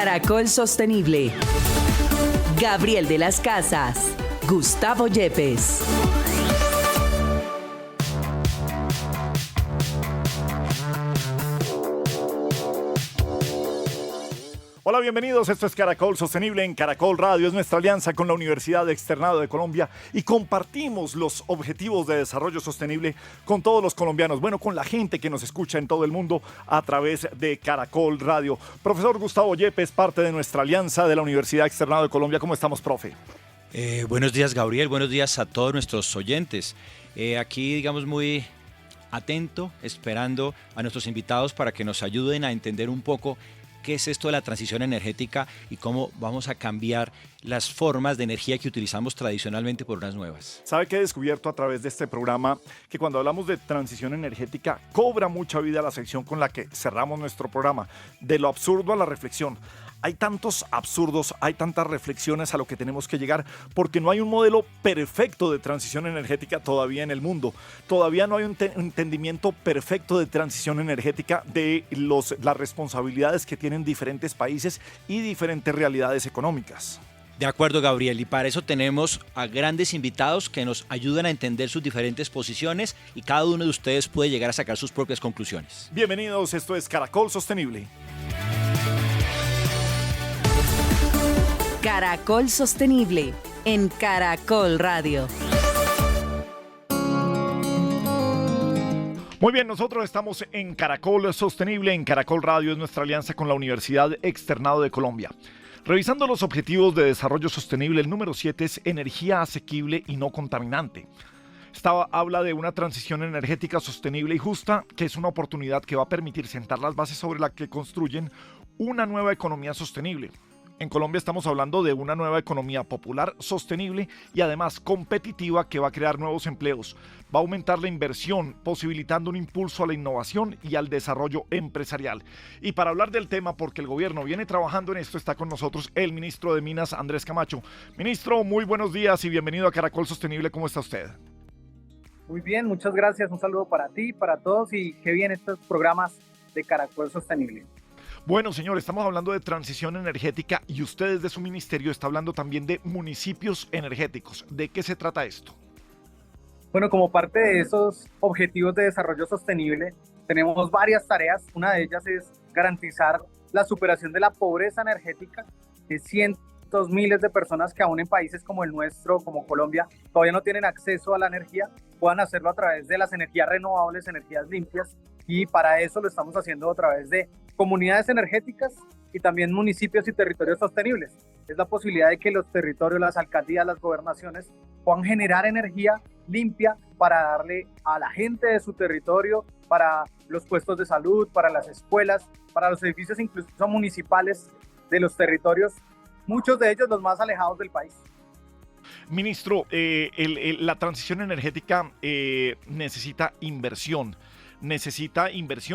Caracol Sostenible. Gabriel de las Casas. Gustavo Yepes. Hola, bienvenidos. Esto es Caracol Sostenible en Caracol Radio. Es nuestra alianza con la Universidad Externado de Colombia y compartimos los objetivos de desarrollo sostenible con todos los colombianos, bueno, con la gente que nos escucha en todo el mundo a través de Caracol Radio. Profesor Gustavo Yepes, parte de nuestra alianza de la Universidad Externado de Colombia. ¿Cómo estamos, profe? Buenos días, Gabriel. Buenos días a todos nuestros oyentes. Aquí, digamos, muy atento, esperando a nuestros invitados para que nos ayuden a entender un poco qué es esto de la transición energética y cómo vamos a cambiar las formas de energía que utilizamos tradicionalmente por unas nuevas. ¿Sabe que he descubierto a través de este programa? Que cuando hablamos de transición energética cobra mucha vida la sección con la que cerramos nuestro programa, de lo absurdo a la reflexión. Hay tantos absurdos, hay tantas reflexiones a lo que tenemos que llegar, porque no hay un modelo perfecto de transición energética todavía en el mundo. Todavía no hay un entendimiento perfecto de transición energética de las responsabilidades que tienen diferentes países y diferentes realidades económicas. De acuerdo, Gabriel, y para eso tenemos a grandes invitados que nos ayudan a entender sus diferentes posiciones y cada uno de ustedes puede llegar a sacar sus propias conclusiones. Bienvenidos, esto es Caracol Sostenible. Caracol Sostenible en Caracol Radio. Muy bien, nosotros estamos en Caracol Sostenible, en Caracol Radio, es nuestra alianza con la Universidad Externado de Colombia. Revisando los objetivos de desarrollo sostenible, el número 7 es energía asequible y no contaminante. Habla de una transición energética sostenible y justa, que es una oportunidad que va a permitir sentar las bases sobre las que construyen una nueva economía sostenible. En Colombia estamos hablando de una nueva economía popular, sostenible y además competitiva que va a crear nuevos empleos. Va a aumentar la inversión, posibilitando un impulso a la innovación y al desarrollo empresarial. Y para hablar del tema, porque el gobierno viene trabajando en esto, está con nosotros el ministro de Minas, Andrés Camacho. Ministro, muy buenos días y bienvenido a Caracol Sostenible. ¿Cómo está usted? Muy bien, muchas gracias. Un saludo para ti, para todos y qué bien estos programas de Caracol Sostenible. Bueno, señor, estamos hablando de transición energética y usted desde su ministerio está hablando también de municipios energéticos. ¿De qué se trata esto? Bueno, como parte de esos objetivos de desarrollo sostenible, tenemos varias tareas. Una de ellas es garantizar la superación de la pobreza energética, de cientos, miles de personas que aún en países como el nuestro, como Colombia, todavía no tienen acceso a la energía, puedan hacerlo a través de las energías renovables, energías limpias, y para eso lo estamos haciendo a través de comunidades energéticas y también municipios y territorios sostenibles. Es la posibilidad de que los territorios, las alcaldías, las gobernaciones puedan generar energía limpia para darle a la gente de su territorio, para los puestos de salud, para las escuelas, para los edificios incluso municipales de los territorios, muchos de ellos los más alejados del país. Ministro, la transición energética necesita inversión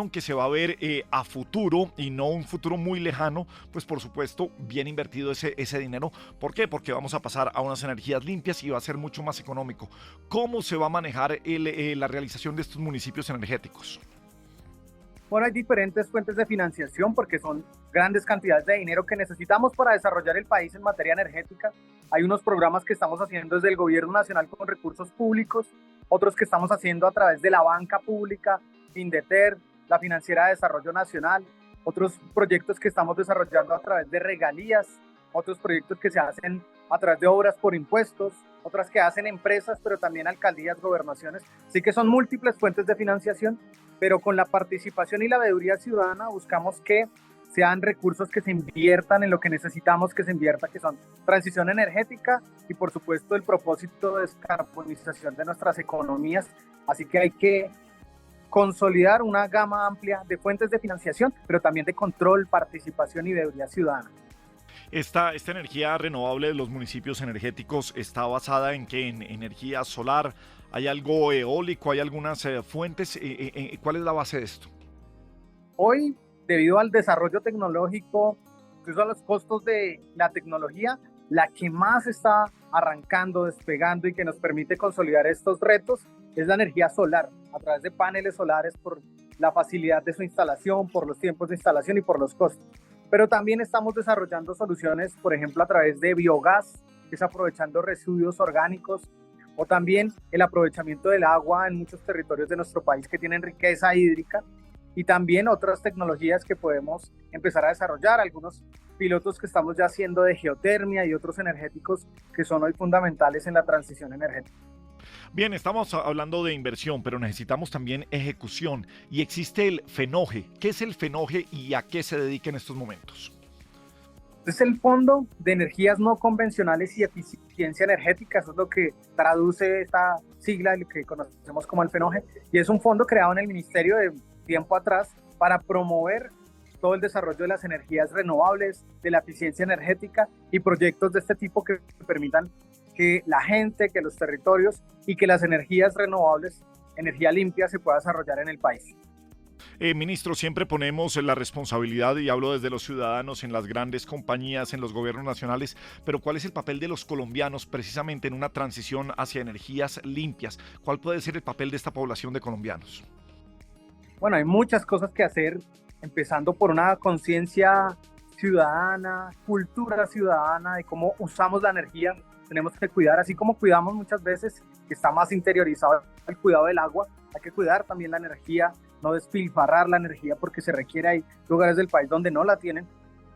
que se va a ver a futuro y no un futuro muy lejano, pues por supuesto bien invertido ese dinero. ¿Por qué? Porque vamos a pasar a unas energías limpias y va a ser mucho más económico. ¿Cómo se va a manejar la realización de estos municipios energéticos? Bueno, hay diferentes fuentes de financiación porque son grandes cantidades de dinero que necesitamos para desarrollar el país en materia energética. Hay unos programas que estamos haciendo desde el gobierno nacional con recursos públicos, otros que estamos haciendo a través de la banca pública, Findeter, la Financiera de Desarrollo Nacional, otros proyectos que estamos desarrollando a través de regalías, otros proyectos que se hacen a través de obras por impuestos, otras que hacen empresas, pero también alcaldías, gobernaciones. Así que son múltiples fuentes de financiación, pero con la participación y la veeduría ciudadana buscamos que sean recursos que se inviertan en lo que necesitamos que se invierta, que son transición energética y por supuesto el propósito de descarbonización de nuestras economías. Así que hay que consolidar una gama amplia de fuentes de financiación, pero también de control, participación y veeduría ciudadana. Esta energía renovable de los municipios energéticos está basada en ¿qué? En energía solar. ¿Hay algo eólico? ¿Hay algunas fuentes? ¿Cuál es la base de esto? Hoy, debido al desarrollo tecnológico, incluso a los costos de la tecnología, la que más está arrancando, despegando y que nos permite consolidar estos retos es la energía solar, a través de paneles solares por la facilidad de su instalación, por los tiempos de instalación y por los costos. pero también estamos desarrollando soluciones, por ejemplo, a través de biogás, que es aprovechando residuos orgánicos, o también el aprovechamiento del agua en muchos territorios de nuestro país que tienen riqueza hídrica, y también otras tecnologías que podemos empezar a desarrollar, algunos pilotos que estamos ya haciendo de geotermia y otros energéticos que son hoy fundamentales en la transición energética. Bien, estamos hablando de inversión, pero necesitamos también ejecución y existe el FENOGE. ¿Qué es el FENOGE y a qué se dedica en estos momentos? Es el Fondo de Energías No Convencionales y Eficiencia Energética, eso es lo que traduce esta sigla, lo que conocemos como el FENOGE, y es un fondo creado en el Ministerio de tiempo atrás para promover todo el desarrollo de las energías renovables, de la eficiencia energética y proyectos de este tipo que permitan que la gente, que los territorios y que las energías renovables, energía limpia, se pueda desarrollar en el país. Ministro, siempre ponemos la responsabilidad, y hablo desde los ciudadanos, en las grandes compañías, en los gobiernos nacionales, pero ¿cuál es el papel de los colombianos precisamente en una transición hacia energías limpias? ¿Cuál puede ser el papel de esta población de colombianos? Bueno, hay muchas cosas que hacer, empezando por una conciencia ciudadana, cultura ciudadana de cómo usamos la energía. Tenemos que cuidar, así como cuidamos muchas veces, que está más interiorizado el cuidado del agua, hay que cuidar también la energía, no despilfarrar la energía porque se requiere, hay lugares del país donde no la tienen,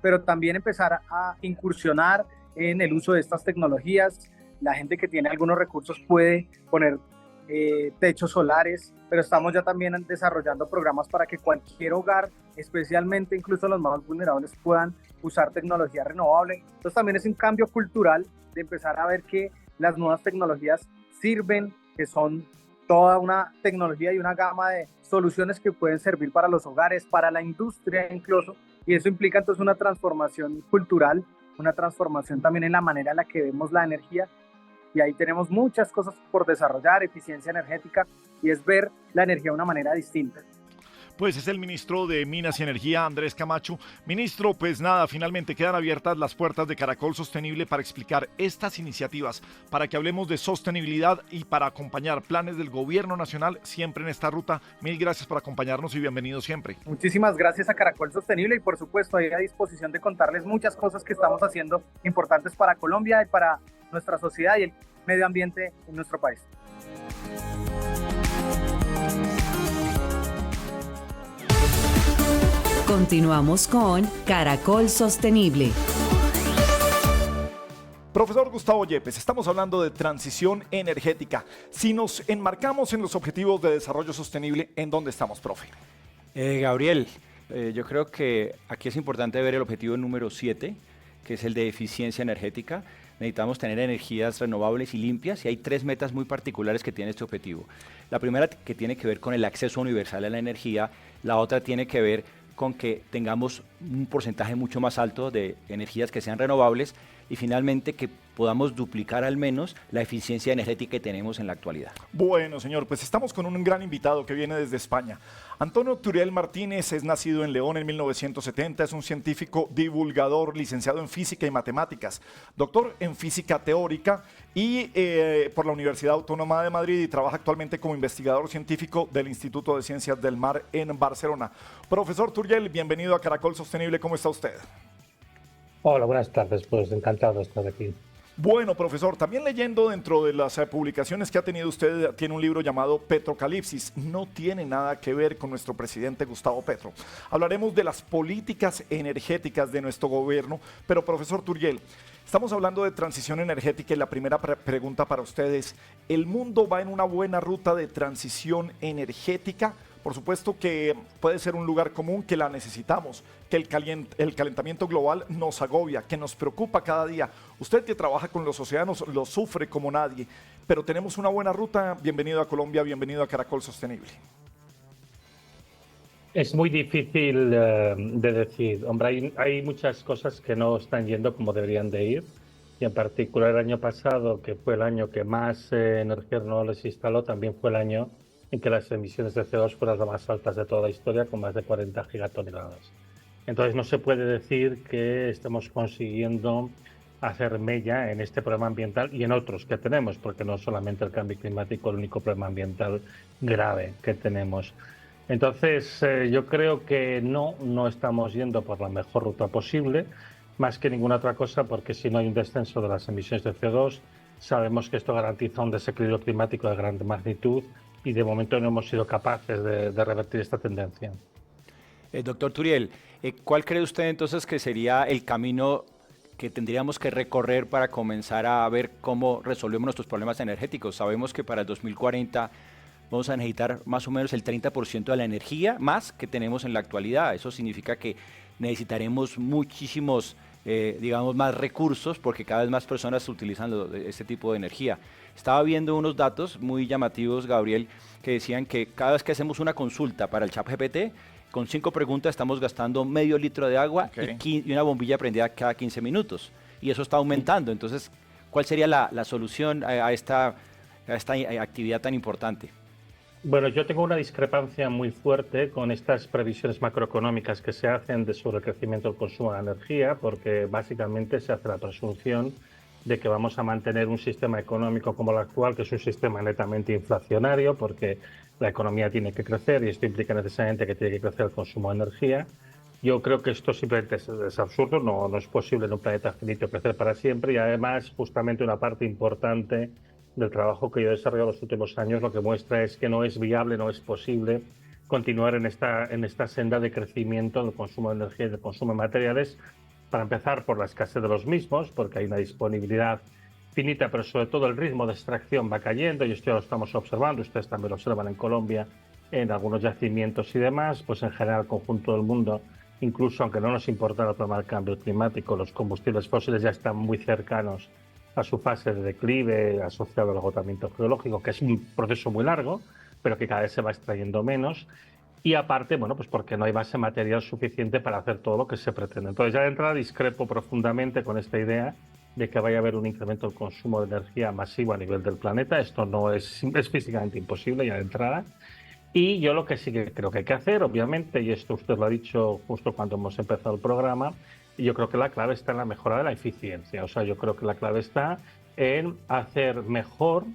pero también empezar a incursionar en el uso de estas tecnologías. La gente que tiene algunos recursos puede poner techos solares, pero estamos ya también desarrollando programas para que cualquier hogar, especialmente incluso los más vulnerables, puedan usar tecnología renovable. Entonces también es un cambio cultural de empezar a ver que las nuevas tecnologías sirven, que son toda una tecnología y una gama de soluciones que pueden servir para los hogares, para la industria incluso, y eso implica entonces una transformación cultural, una transformación también en la manera en la que vemos la energía, y ahí tenemos muchas cosas por desarrollar, eficiencia energética, y es ver la energía de una manera distinta. Pues es el ministro de Minas y Energía, Andrés Camacho. Ministro, pues nada, finalmente quedan abiertas las puertas de Caracol Sostenible para explicar estas iniciativas, para que hablemos de sostenibilidad y para acompañar planes del gobierno nacional siempre en esta ruta. Mil gracias por acompañarnos y bienvenido siempre. Muchísimas gracias a Caracol Sostenible y por supuesto ahí a disposición de contarles muchas cosas que estamos haciendo importantes para Colombia y para nuestra sociedad y el medio ambiente en nuestro país. Continuamos con Caracol Sostenible. Profesor Gustavo Yepes, estamos hablando de transición energética. Si nos enmarcamos en los objetivos de desarrollo sostenible, ¿en dónde estamos, profe? Gabriel, yo creo que aquí es importante ver el objetivo número 7, que es el de eficiencia energética. Necesitamos tener energías renovables y limpias y hay 3 metas muy particulares que tiene este objetivo. La primera que tiene que ver con el acceso universal a la energía, la otra tiene que ver con que tengamos un porcentaje mucho más alto de energías que sean renovables y finalmente que podamos duplicar al menos la eficiencia energética que tenemos en la actualidad. Bueno, señor, pues estamos con un gran invitado que viene desde España. Antonio Turiel Martínez es nacido en León en 1970, es un científico divulgador, licenciado en física y matemáticas, doctor en física teórica y por la Universidad Autónoma de Madrid y trabaja actualmente como investigador científico del Instituto de Ciencias del Mar en Barcelona. Profesor Turiel, bienvenido a Caracol Sostenible, ¿cómo está usted? Hola, buenas tardes, pues encantado de estar aquí. Bueno, profesor, también leyendo dentro de las publicaciones que ha tenido usted, tiene un libro llamado Petrocalipsis. No tiene nada que ver con nuestro presidente Gustavo Petro. Hablaremos de las políticas energéticas de nuestro gobierno, pero profesor Turiel, estamos hablando de transición energética y la primera pregunta para ustedes, ¿el mundo va en una buena ruta de transición energética? Por supuesto que puede ser un lugar común que la necesitamos, que el calentamiento global nos agobia, que nos preocupa cada día. Usted que trabaja con los océanos lo sufre como nadie, pero tenemos una buena ruta. Bienvenido a Colombia, bienvenido a Caracol Sostenible. Es muy difícil de decir. Hombre, hay muchas cosas que no están yendo como deberían de ir. Y en particular el año pasado, que fue el año que más energía renovable se instaló, también fue el año en que las emisiones de CO2 fueron las más altas de toda la historia, con más de 40 gigatoneladas. Entonces no se puede decir que estemos consiguiendo hacer mella en este problema ambiental y en otros que tenemos, porque no solamente el cambio climático es el único problema ambiental grave que tenemos. Entonces, yo creo que no estamos yendo por la mejor ruta posible, más que ninguna otra cosa, porque si no hay un descenso de las emisiones de CO2, sabemos que esto garantiza un desequilibrio climático de gran magnitud y de momento no hemos sido capaces de revertir esta tendencia. Doctor Turiel, ¿cuál cree usted entonces que sería el camino que tendríamos que recorrer para comenzar a ver cómo resolvemos nuestros problemas energéticos? Sabemos que para el 2040 vamos a necesitar más o menos el 30% de la energía más que tenemos en la actualidad. Eso significa que necesitaremos muchísimos, digamos, más recursos porque cada vez más personas utilizan este tipo de energía. Estaba viendo unos datos muy llamativos, Gabriel, que decían que cada vez que hacemos una consulta para el ChatGPT, con 5 preguntas estamos gastando medio litro de agua y una bombilla prendida cada 15 minutos. Y eso está aumentando. Entonces, ¿cuál sería la solución a esta actividad tan importante? Bueno, yo tengo una discrepancia muy fuerte con estas previsiones macroeconómicas que se hacen sobre el crecimiento del consumo de energía, porque básicamente se hace la presunción de que vamos a mantener un sistema económico como el actual, que es un sistema netamente inflacionario, porque la economía tiene que crecer y esto implica necesariamente que tiene que crecer el consumo de energía. Yo creo que esto simplemente es absurdo, no es posible en un planeta finito crecer para siempre y además justamente una parte importante del trabajo que yo he desarrollado los últimos años lo que muestra es que no es viable, no es posible continuar en esta senda de crecimiento del consumo de energía y del consumo de materiales, para empezar por la escasez de los mismos, porque hay una disponibilidad finita, pero sobre todo el ritmo de extracción va cayendo y esto ya lo estamos observando, ustedes también lo observan en Colombia, en algunos yacimientos y demás, pues en general el conjunto del mundo, incluso aunque no nos importara el problema del cambio climático, los combustibles fósiles ya están muy cercanos a su fase de declive asociado al agotamiento geológico, que es un proceso muy largo, pero que cada vez se va extrayendo menos. Y aparte, bueno, pues porque no hay base material suficiente para hacer todo lo que se pretende. Entonces, ya de entrada discrepo profundamente con esta idea de que vaya a haber un incremento del consumo de energía masivo a nivel del planeta. Esto no es físicamente imposible ya de entrada. Y yo lo que sí que creo que hay que hacer, obviamente, y esto usted lo ha dicho justo cuando hemos empezado el programa, y yo creo que la clave está en la mejora de la eficiencia. O sea, yo creo que la clave está en hacer mejor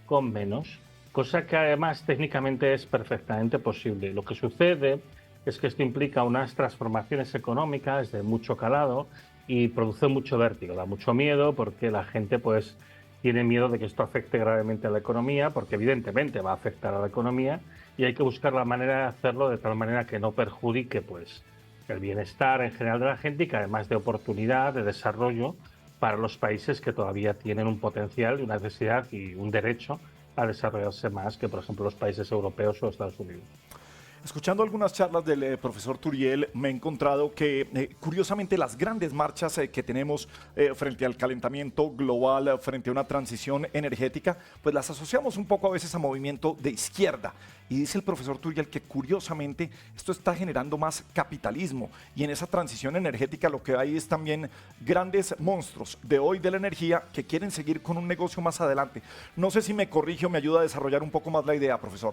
con menos, cosa que además técnicamente es perfectamente posible. Lo que sucede es que esto implica unas transformaciones económicas de mucho calado y produce mucho vértigo, da mucho miedo porque la gente pues tiene miedo de que esto afecte gravemente a la economía, porque evidentemente va a afectar a la economía y hay que buscar la manera de hacerlo de tal manera que no perjudique pues el bienestar en general de la gente y que además de oportunidad, de desarrollo para los países que todavía tienen un potencial, una necesidad y un derecho a desarrollarse más que, por ejemplo, los países europeos o Estados Unidos. Escuchando algunas charlas del profesor Turiel, me he encontrado que, curiosamente, las grandes marchas que tenemos frente al calentamiento global, frente a una transición energética, pues las asociamos un poco a veces a movimiento de izquierda. Y dice el profesor Turiel que, curiosamente, esto está generando más capitalismo. Y en esa transición energética lo que hay es también grandes monstruos de hoy de la energía que quieren seguir con un negocio más adelante. No sé si me corrige o me ayuda a desarrollar un poco más la idea, profesor.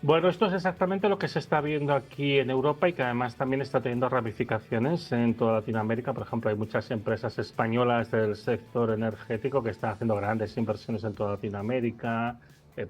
Bueno, esto es exactamente lo que se está viendo aquí en Europa y que además también está teniendo ramificaciones en toda Latinoamérica. Por ejemplo, hay muchas empresas españolas del sector energético que están haciendo grandes inversiones en toda Latinoamérica,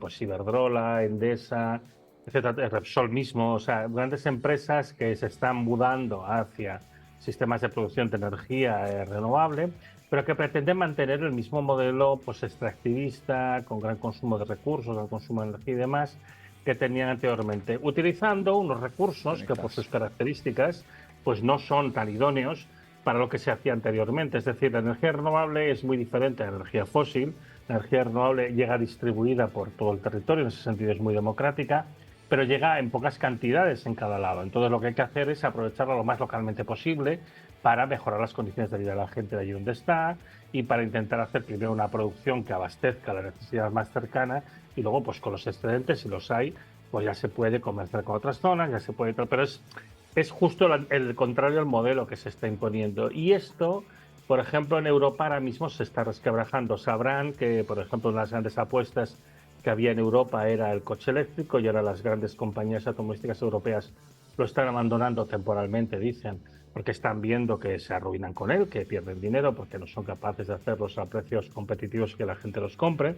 pues Iberdrola, Endesa, etcétera, Repsol mismo, o sea, grandes empresas que se están mudando hacia sistemas de producción de energía renovable, pero que pretenden mantener el mismo modelo pues extractivista, con gran consumo de recursos, gran consumo de energía y demás, que tenían anteriormente, utilizando unos recursos que por sus características pues no son tan idóneos para lo que se hacía anteriormente. Es decir, la energía renovable es muy diferente a la energía fósil. La energía renovable llega distribuida por todo el territorio, en ese sentido es muy democrática, pero llega en pocas cantidades en cada lado. Entonces lo que hay que hacer es aprovecharla lo más localmente posible para mejorar las condiciones de vida de la gente de allí donde está y para intentar hacer primero una producción que abastezca la necesidad más cercana y luego pues con los excedentes, si los hay, pues ya se puede comerciar con otras zonas, ya se puede... Pero es justo el contrario al modelo que se está imponiendo. Y esto, por ejemplo, en Europa ahora mismo se está resquebrajando. Sabrán que, por ejemplo, una de las grandes apuestas que había en Europa era el coche eléctrico y ahora las grandes compañías automovilísticas europeas lo están abandonando temporalmente, dicen, porque están viendo que se arruinan con él, que pierden dinero porque no son capaces de hacerlos a precios competitivos y que la gente los compre,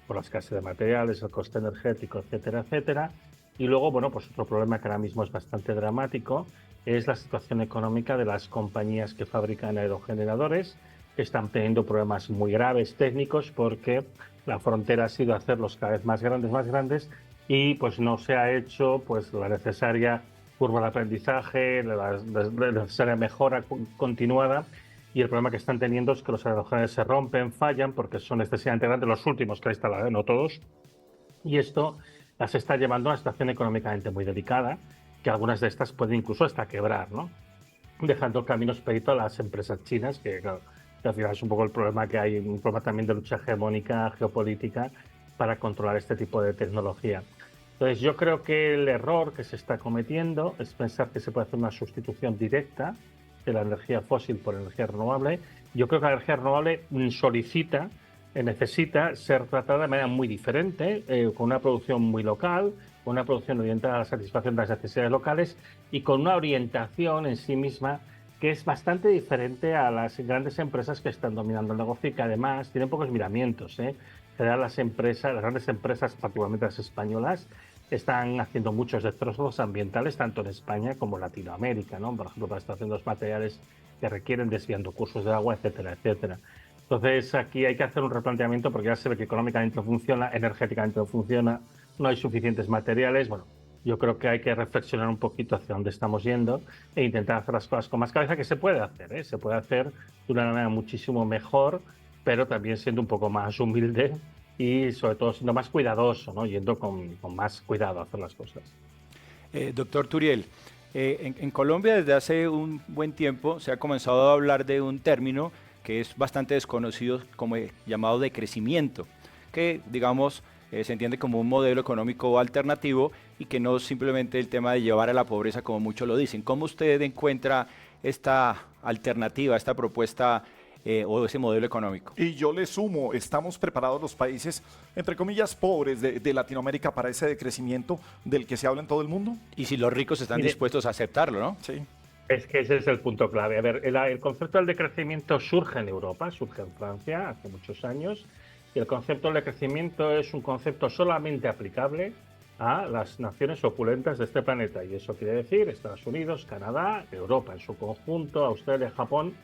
por la escasez de materiales, el coste energético, etcétera, etcétera. Y luego, bueno, pues otro problema que ahora mismo es bastante dramático es la situación económica de las compañías que fabrican aerogeneradores, que están teniendo problemas muy graves técnicos porque la frontera ha sido hacerlos cada vez más grandes y pues no se ha hecho pues la necesaria curva de aprendizaje, la necesaria mejora continuada. Y el problema que están teniendo es que los aerogeneradores se rompen, fallan porque son excesivamente grandes, los últimos que hay instalados, no todos, y esto las está llevando a una situación económicamente muy delicada, que algunas de estas pueden incluso hasta quebrar, ¿no? Dejando caminos expedito a las empresas chinas, que, claro, que al final es un poco el problema que hay, un problema también de lucha hegemónica, geopolítica, para controlar este tipo de tecnología. Entonces yo creo que el error que se está cometiendo es pensar que se puede hacer una sustitución directa de la energía fósil por energía renovable. Yo creo que la energía renovable necesita ser tratada de manera muy diferente, con una producción muy local, con una producción orientada a la satisfacción de las necesidades locales y con una orientación en sí misma que es bastante diferente a las grandes empresas que están dominando el negocio y que además tienen pocos miramientos. En general, las grandes empresas, particularmente las españolas, están haciendo muchos destrozos ambientales tanto en España como en Latinoamérica, ¿no? Por ejemplo, para extracción de los materiales que requieren desviando cursos de agua, etcétera, etcétera. Entonces, aquí hay que hacer un replanteamiento porque ya se ve que económicamente no funciona, energéticamente no funciona, no hay suficientes materiales. Bueno, yo creo que hay que reflexionar un poquito hacia dónde estamos yendo e intentar hacer las cosas con más cabeza, que se puede hacer, ¿eh? Se puede hacer de una manera muchísimo mejor, pero también siendo un poco más humilde y sobre todo siendo más cuidadoso, ¿no? Yendo con más cuidado a hacer las cosas. Doctor Turiel, en Colombia desde hace un buen tiempo se ha comenzado a hablar de un término que es bastante desconocido como llamado decrecimiento, que digamos se entiende como un modelo económico alternativo y que no simplemente el tema de llevar a la pobreza como muchos lo dicen. ¿Cómo usted encuentra esta alternativa, esta propuesta o ese modelo económico? Y yo le sumo, ¿estamos preparados los países, entre comillas, pobres de Latinoamérica para ese decrecimiento del que se habla en todo el mundo? Y si los ricos están dispuestos a aceptarlo, ¿no? Sí. Es que ese es el punto clave. A ver, el concepto del decrecimiento surge en Europa, surge en Francia hace muchos años, y el concepto del decrecimiento es un concepto solamente aplicable a las naciones opulentas de este planeta. Y eso quiere decir Estados Unidos, Canadá, Europa en su conjunto, Australia, Japón.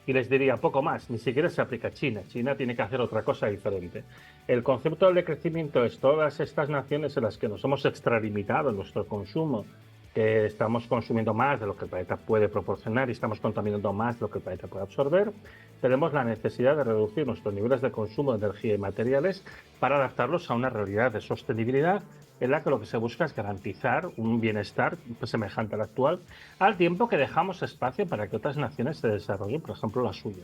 Y les diría poco más, ni siquiera se aplica a China. China tiene que hacer otra cosa diferente. El concepto del decrecimiento es todas estas naciones en las que nos hemos extralimitado en nuestro consumo, que estamos consumiendo más de lo que el planeta puede proporcionar y estamos contaminando más de lo que el planeta puede absorber, tenemos la necesidad de reducir nuestros niveles de consumo de energía y materiales para adaptarlos a una realidad de sostenibilidad en la que lo que se busca es garantizar un bienestar semejante al actual, al tiempo que dejamos espacio para que otras naciones se desarrollen, por ejemplo, la suya.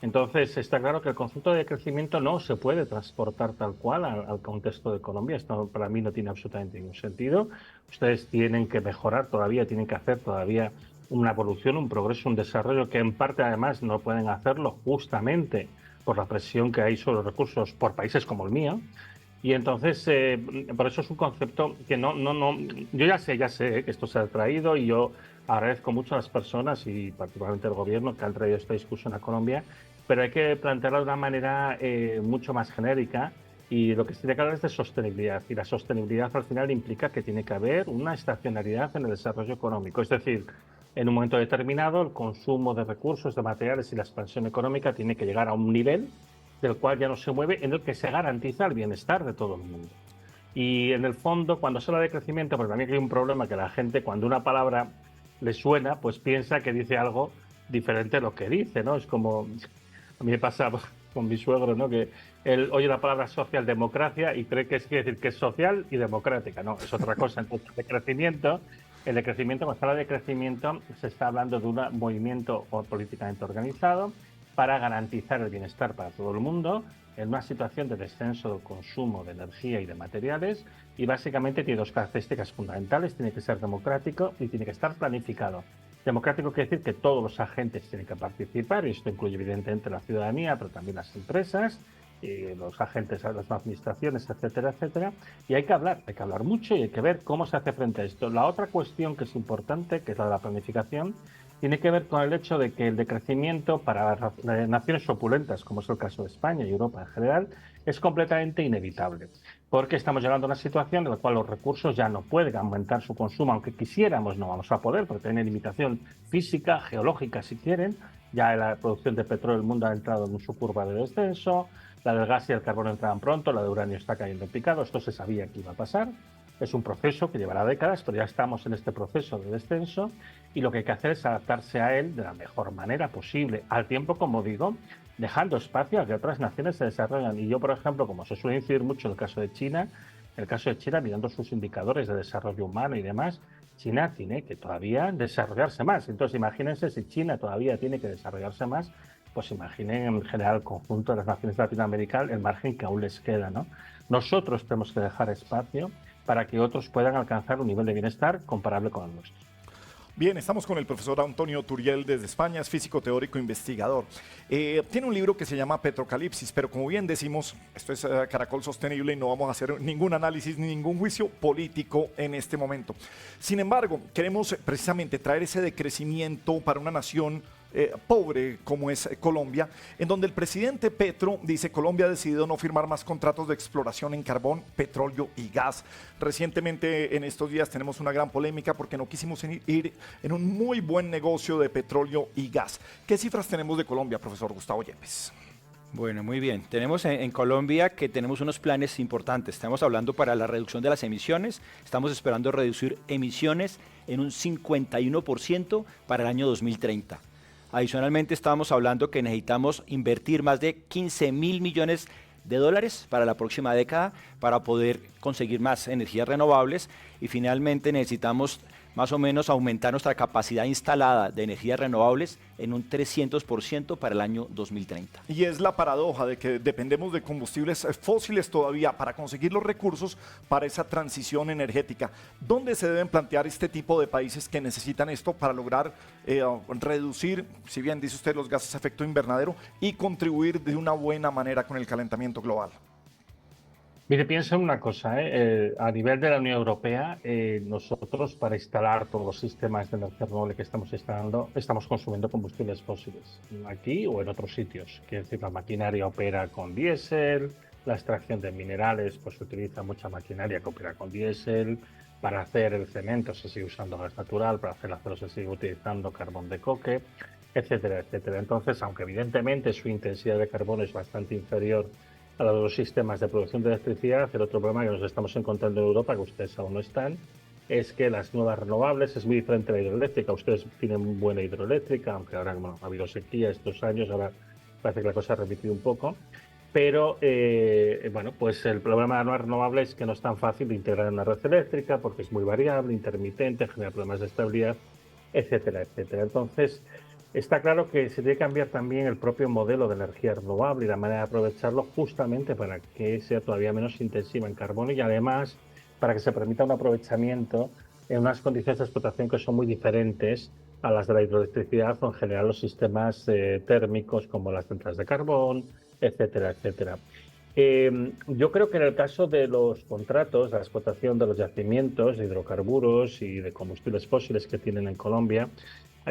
Entonces, está claro que el concepto de crecimiento no se puede transportar tal cual al contexto de Colombia. Esto para mí no tiene absolutamente ningún sentido. Ustedes tienen que mejorar todavía, tienen que hacer todavía una evolución, un progreso, un desarrollo que en parte además no pueden hacerlo justamente por la presión que hay sobre los recursos por países como el mío. Y entonces, por eso es un concepto que yo ya sé que esto se ha traído y yo agradezco mucho a las personas y particularmente al gobierno que han traído esta discusión a Colombia, pero hay que plantearla de una manera mucho más genérica y lo que se tiene que hablar es de sostenibilidad y la sostenibilidad al final implica que tiene que haber una estacionalidad en el desarrollo económico, es decir, en un momento determinado el consumo de recursos, de materiales y la expansión económica tiene que llegar a un nivel del cual ya no se mueve, en el que se garantiza el bienestar de todo el mundo. Y en el fondo, cuando se habla de crecimiento, pues también hay un problema que la gente, cuando una palabra le suena, pues piensa que dice algo diferente a lo que dice, ¿no? Es como, a mí me pasa con mi suegro, ¿no? Que él oye la palabra socialdemocracia y cree que quiere decir que es social y democrática, no, es otra cosa. Entonces, el decrecimiento, cuando se habla de crecimiento, se está hablando de un movimiento políticamente organizado para garantizar el bienestar para todo el mundo en una situación de descenso del consumo de energía y de materiales y básicamente tiene dos características fundamentales, tiene que ser democrático y tiene que estar planificado. Democrático quiere decir que todos los agentes tienen que participar y esto incluye evidentemente la ciudadanía, pero también las empresas, y los agentes, las administraciones, etcétera, etcétera. Y hay que hablar mucho y hay que ver cómo se hace frente a esto. La otra cuestión que es importante, que es la de la planificación, tiene que ver con el hecho de que el decrecimiento para las naciones opulentas, como es el caso de España y Europa en general, es completamente inevitable, porque estamos llegando a una situación en la cual los recursos ya no pueden aumentar su consumo, aunque quisiéramos no vamos a poder, porque tiene limitación física, geológica si quieren. Ya la producción de petróleo del mundo ha entrado en su curva de descenso, la del gas y el carbono entraban pronto, la de uranio está cayendo en picado, esto se sabía que iba a pasar. Es un proceso que llevará décadas, pero ya estamos en este proceso de descenso y lo que hay que hacer es adaptarse a él de la mejor manera posible, al tiempo, como digo, dejando espacio a que otras naciones se desarrollen. Y yo, por ejemplo, como se suele incidir mucho en el caso de China, mirando sus indicadores de desarrollo humano y demás, China tiene que todavía desarrollarse más. Entonces, imagínense si China todavía tiene que desarrollarse más, pues imaginen en general el conjunto de las naciones latinoamericanas el margen que aún les queda, ¿no? Nosotros tenemos que dejar espacio para que otros puedan alcanzar un nivel de bienestar comparable con el nuestro. Bien, estamos con el profesor Antonio Turiel desde España, es físico teórico investigador. Tiene un libro que se llama Petrocalipsis, pero como bien decimos, esto es Caracol Sostenible y no vamos a hacer ningún análisis ni ningún juicio político en este momento. Sin embargo, queremos precisamente traer ese decrecimiento para una nación pobre como es Colombia, en donde el presidente Petro dice Colombia ha decidido no firmar más contratos de exploración en carbón, petróleo y gas. Recientemente en estos días tenemos una gran polémica porque no quisimos ir en un muy buen negocio de petróleo y gas. ¿Qué cifras tenemos de Colombia, profesor Gustavo Yepes? Bueno, muy bien. Tenemos en Colombia que tenemos unos planes importantes. Estamos hablando para la reducción de las emisiones. Estamos esperando reducir emisiones en un 51% para el año 2030. Adicionalmente, estábamos hablando que necesitamos invertir más de 15.000 millones de dólares para la próxima década para poder conseguir más energías renovables y finalmente necesitamos más o menos aumentar nuestra capacidad instalada de energías renovables en un 300% para el año 2030. Y es la paradoja de que dependemos de combustibles fósiles todavía para conseguir los recursos para esa transición energética. ¿Dónde se deben plantear este tipo de países que necesitan esto para lograr reducir, si bien dice usted, los gases de efecto invernadero y contribuir de una buena manera con el calentamiento global? Mire, piensa en una cosa, a nivel de la Unión Europea, nosotros para instalar todos los sistemas de energía renovable que estamos instalando, estamos consumiendo combustibles fósiles, aquí o en otros sitios. Quiere decir, la maquinaria opera con diésel, la extracción de minerales, pues se utiliza mucha maquinaria que opera con diésel, para hacer el cemento se sigue usando gas natural, para hacer el acero se sigue utilizando carbón de coque, etcétera, etcétera. Entonces, aunque evidentemente su intensidad de carbono es bastante inferior a los sistemas de producción de electricidad, el otro problema que nos estamos encontrando en Europa, que ustedes aún no están, es que las nuevas renovables es muy diferente a la hidroeléctrica. Ustedes tienen buena hidroeléctrica, aunque ahora ha habido sequía estos años, ahora parece que la cosa ha repetido un poco. Pero, pues el problema de las nuevas renovables es que no es tan fácil de integrar en una red eléctrica porque es muy variable, intermitente, genera problemas de estabilidad, etcétera, etcétera. Entonces, está claro que se tiene que cambiar también el propio modelo de energía renovable y la manera de aprovecharlo justamente para que sea todavía menos intensiva en carbono y además para que se permita un aprovechamiento en unas condiciones de explotación que son muy diferentes a las de la hidroelectricidad o en general los sistemas térmicos como las centrales de carbón, etcétera, etcétera. Yo creo que en el caso de los contratos, la explotación de los yacimientos de hidrocarburos y de combustibles fósiles que tienen en Colombia,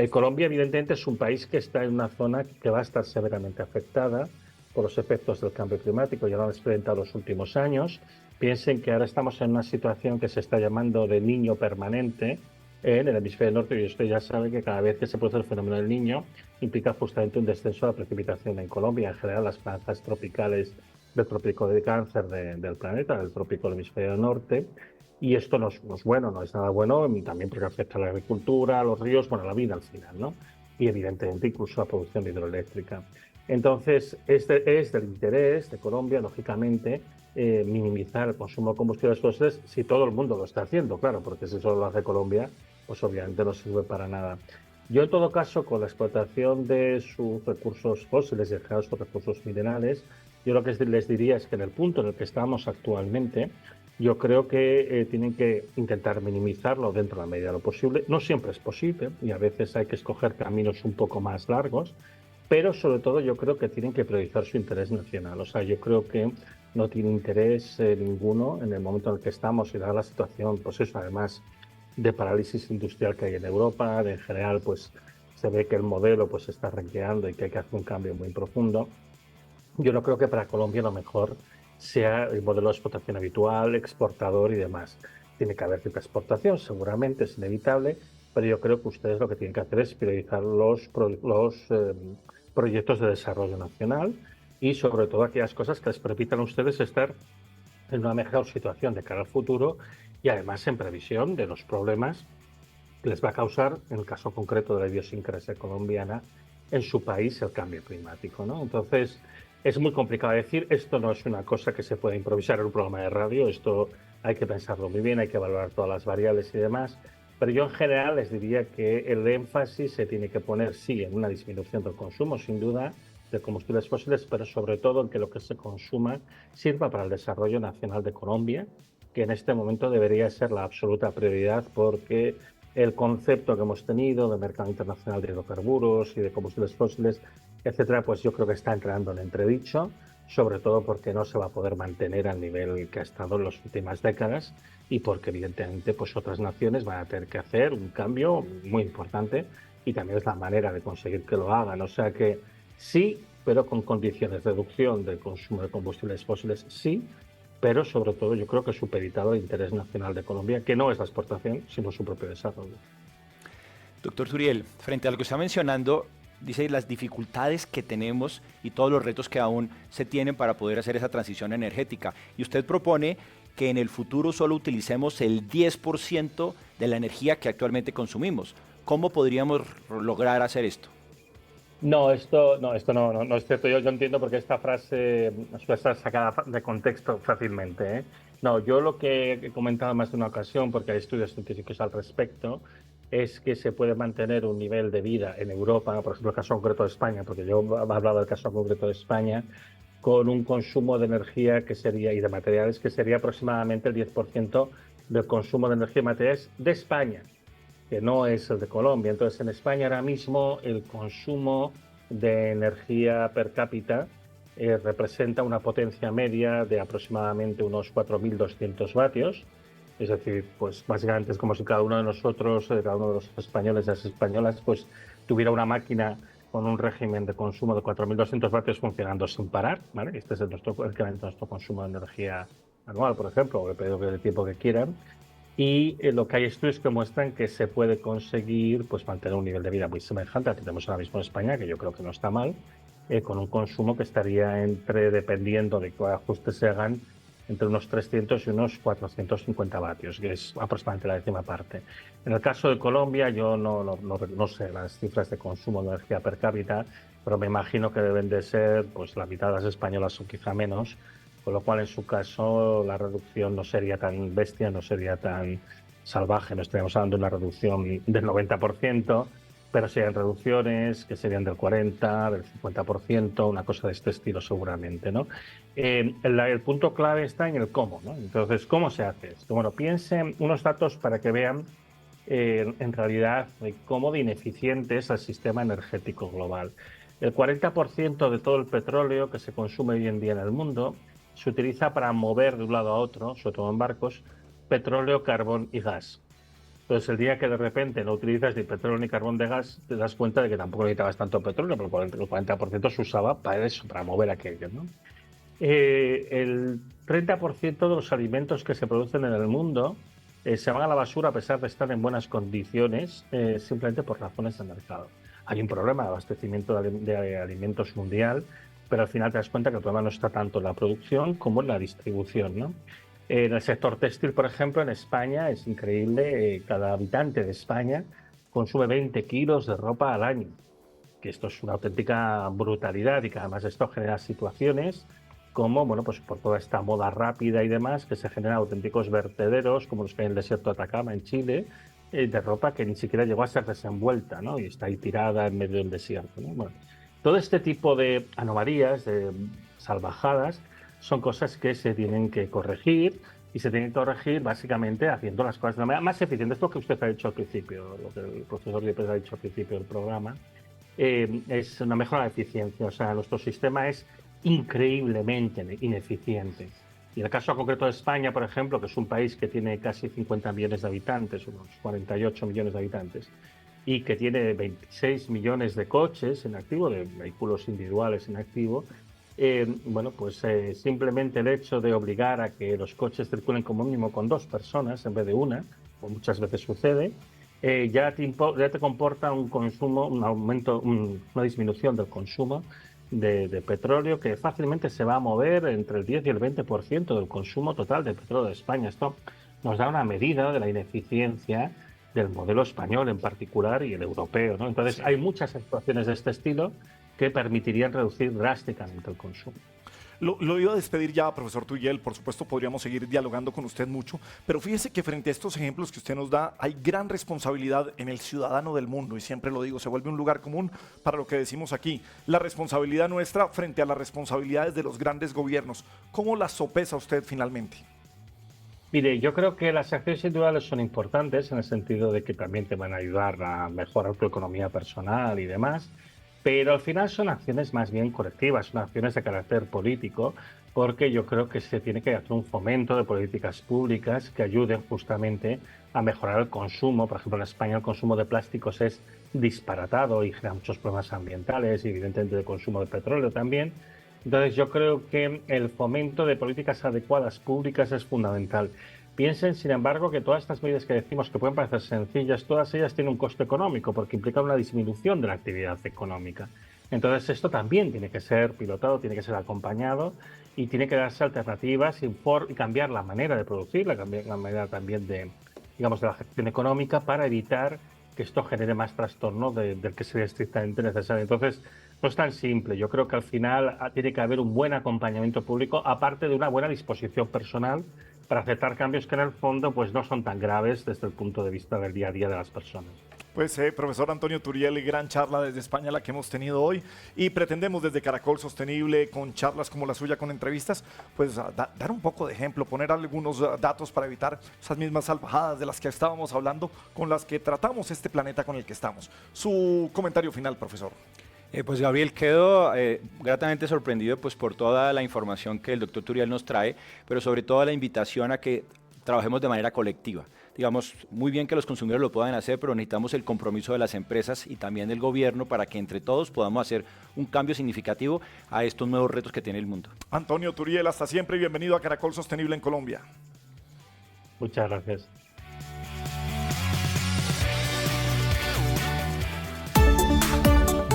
Colombia evidentemente es un país que está en una zona que va a estar severamente afectada por los efectos del cambio climático, ya lo han experimentado los últimos años. Piensen que ahora estamos en una situación que se está llamando de Niño permanente en el hemisferio norte y usted ya sabe que cada vez que se produce el fenómeno del Niño implica justamente un descenso de la precipitación en Colombia. En general las franjas tropicales del trópico de cáncer del planeta, del trópico del hemisferio norte, y esto no es bueno, no es nada bueno, también porque afecta a la agricultura, a los ríos, bueno, a la vida al final, ¿no? Y evidentemente incluso a la producción hidroeléctrica. Entonces, es del interés de Colombia, lógicamente, minimizar el consumo de combustibles fósiles si todo el mundo lo está haciendo, claro, porque si solo lo hace Colombia, pues obviamente no sirve para nada. Yo, en todo caso, con la explotación de sus recursos fósiles y en general sus recursos minerales, yo lo que les diría es que en el punto en el que estamos actualmente, yo creo que tienen que intentar minimizarlo dentro de la medida de lo posible. No siempre es posible y a veces hay que escoger caminos un poco más largos, pero sobre todo yo creo que tienen que priorizar su interés nacional. O sea, yo creo que no tiene interés ninguno en el momento en el que estamos y dada la situación, pues eso, además de parálisis industrial que hay en Europa, en general, pues se ve que el modelo pues está renqueando y que hay que hacer un cambio muy profundo. Yo no creo que para Colombia lo mejor sea el modelo de explotación habitual, exportador y demás. Tiene que haber cierta exportación, seguramente es inevitable, pero yo creo que ustedes lo que tienen que hacer es priorizar los proyectos de desarrollo nacional y sobre todo aquellas cosas que les permitan a ustedes estar en una mejor situación de cara al futuro y además en previsión de los problemas que les va a causar, en el caso concreto de la idiosincrasia colombiana, en su país el cambio climático, ¿no? Entonces, es muy complicado decir, esto no es una cosa que se puede improvisar en un programa de radio, esto hay que pensarlo muy bien, hay que valorar todas las variables y demás, pero yo en general les diría que el énfasis se tiene que poner, sí, en una disminución del consumo, sin duda, de combustibles fósiles, pero sobre todo en que lo que se consuma sirva para el desarrollo nacional de Colombia, que en este momento debería ser la absoluta prioridad porque el concepto que hemos tenido de mercado internacional de hidrocarburos y de combustibles fósiles, etcétera, pues yo creo que está entrando en entredicho, sobre todo porque no se va a poder mantener al nivel que ha estado en las últimas décadas y porque evidentemente pues otras naciones van a tener que hacer un cambio muy importante y también es la manera de conseguir que lo hagan. O sea que sí, pero con condiciones de reducción del consumo de combustibles fósiles, sí, pero sobre todo yo creo que supeditado al interés nacional de Colombia, que no es la exportación, sino su propio desarrollo. Doctor Turiel, frente a lo que está mencionando, dice las dificultades que tenemos y todos los retos que aún se tienen para poder hacer esa transición energética. Y usted propone que en el futuro solo utilicemos el 10% de la energía que actualmente consumimos. ¿Cómo podríamos lograr hacer esto? No, esto no es cierto. Yo entiendo porque esta frase suele estar sacada de contexto fácilmente, ¿eh? No, yo lo que he comentado más de una ocasión, porque hay estudios científicos al respecto, es que se puede mantener un nivel de vida en Europa, por ejemplo, el caso concreto de España, porque yo he hablado del caso concreto de España, con un consumo de energía que sería y de materiales que sería aproximadamente el 10% del consumo de energía y materiales de España, que no es el de Colombia. Entonces, en España ahora mismo el consumo de energía per cápita representa una potencia media de aproximadamente unos 4.200 vatios. Es decir, pues básicamente es como si cada uno de nosotros, cada uno de los españoles y las españolas, pues tuviera una máquina con un régimen de consumo de 4.200 vatios funcionando sin parar, ¿vale? Este es nuestro consumo de energía anual, por ejemplo, o el periodo de tiempo que quieran. Y lo que hay estudios que muestran que se puede conseguir pues mantener un nivel de vida muy semejante al que tenemos ahora mismo en España, que yo creo que no está mal, con un consumo que estaría entre, dependiendo de qué ajustes se hagan, entre unos 300 y unos 450 vatios, que es aproximadamente la décima parte. En el caso de Colombia, yo no sé las cifras de consumo de energía per cápita, pero me imagino que deben de ser pues la mitad de las españolas o quizá menos, con lo cual en su caso la reducción no sería tan bestia, no sería tan salvaje, no estaríamos hablando de una reducción del 90%, pero serían reducciones que serían del 40%, del 50%, una cosa de este estilo seguramente, ¿no? El punto clave está en el cómo, ¿no? Entonces, ¿cómo se hace esto? Bueno, piensen unos datos para que vean en realidad cómo de ineficiente es el sistema energético global. El 40% de todo el petróleo que se consume hoy en día en el mundo se utiliza para mover de un lado a otro, sobre todo en barcos, petróleo, carbón y gas. Entonces, el día que de repente no utilizas ni petróleo ni carbón de gas, te das cuenta de que tampoco necesitabas tanto petróleo, pero el 40% se usaba para eso, para mover aquello, ¿no? El 30% de los alimentos que se producen en el mundo se van a la basura a pesar de estar en buenas condiciones, simplemente por razones de mercado. Hay un problema de abastecimiento de alimentos mundial, pero al final te das cuenta que el problema no está tanto en la producción como en la distribución, ¿no? En el sector textil, por ejemplo, en España es increíble, cada habitante de España consume 20 kilos de ropa al año, que esto es una auténtica brutalidad y que además esto genera situaciones como, bueno, pues por toda esta moda rápida y demás, que se generan auténticos vertederos, como los que hay en el desierto de Atacama, en Chile, de ropa que ni siquiera llegó a ser desenvuelta, ¿no? Y está ahí tirada en medio del desierto, ¿no? Bueno, todo este tipo de anomalías, de salvajadas, son cosas que se tienen que corregir y se tienen que corregir básicamente haciendo las cosas de la manera más eficiente. Es lo que usted ha dicho al principio, lo que el profesor Yepes ha dicho al principio del programa, es una mejora de eficiencia. O sea, nuestro sistema es increíblemente ineficiente. Y en el caso concreto de España, por ejemplo, que es un país que tiene casi 50 millones de habitantes, unos 48 millones de habitantes, y que tiene 26 millones de coches en activo, de vehículos individuales en activo, bueno, pues simplemente el hecho de obligar a que los coches circulen como mínimo con 2 personas en vez de una, como muchas veces sucede, ya te comporta un consumo, un aumento, una disminución del consumo de petróleo, que fácilmente se va a mover entre el 10 y el 20% del consumo total de petróleo de España. Esto nos da una medida de la ineficiencia del modelo español en particular y el europeo, ¿no? Entonces, sí, hay muchas actuaciones de este estilo que permitirían reducir drásticamente el consumo. Lo iba a despedir ya, profesor Turiel. Por supuesto, podríamos seguir dialogando con usted mucho, pero fíjese que frente a estos ejemplos que usted nos da, hay gran responsabilidad en el ciudadano del mundo, y siempre lo digo, se vuelve un lugar común para lo que decimos aquí. La responsabilidad nuestra frente a las responsabilidades de los grandes gobiernos. ¿Cómo las sopesa usted finalmente? Mire, yo creo que las acciones individuales son importantes en el sentido de que también te van a ayudar a mejorar tu economía personal y demás, pero al final son acciones más bien colectivas, son acciones de carácter político, porque yo creo que se tiene que hacer un fomento de políticas públicas que ayuden justamente a mejorar el consumo. Por ejemplo, en España el consumo de plásticos es disparatado y genera muchos problemas ambientales y evidentemente de consumo de petróleo también. Entonces yo creo que el fomento de políticas adecuadas públicas es fundamental. Piensen, sin embargo, que todas estas medidas que decimos que pueden parecer sencillas, todas ellas tienen un coste económico porque implican una disminución de la actividad económica. Entonces esto también tiene que ser pilotado, tiene que ser acompañado y tiene que darse alternativas y cambiar la manera de producir, cambiar la manera también de, digamos, de la gestión económica para evitar que esto genere más trastorno del que sería estrictamente necesario. Entonces, no es tan simple. Yo creo que al final tiene que haber un buen acompañamiento público, aparte de una buena disposición personal para aceptar cambios que en el fondo pues no son tan graves desde el punto de vista del día a día de las personas. Pues profesor Antonio Turiel, gran charla desde España la que hemos tenido hoy, y pretendemos desde Caracol Sostenible, con charlas como la suya, con entrevistas, pues dar un poco de ejemplo, poner algunos datos para evitar esas mismas salvajadas de las que estábamos hablando, con las que tratamos este planeta con el que estamos. Su comentario final, profesor. Pues Gabriel, quedo gratamente sorprendido pues, por toda la información que el doctor Turiel nos trae, pero sobre todo la invitación a que trabajemos de manera colectiva. Digamos, muy bien que los consumidores lo puedan hacer, pero necesitamos el compromiso de las empresas y también del gobierno para que entre todos podamos hacer un cambio significativo a estos nuevos retos que tiene el mundo. Antonio Turiel, hasta siempre y bienvenido a Caracol Sostenible en Colombia. Muchas gracias.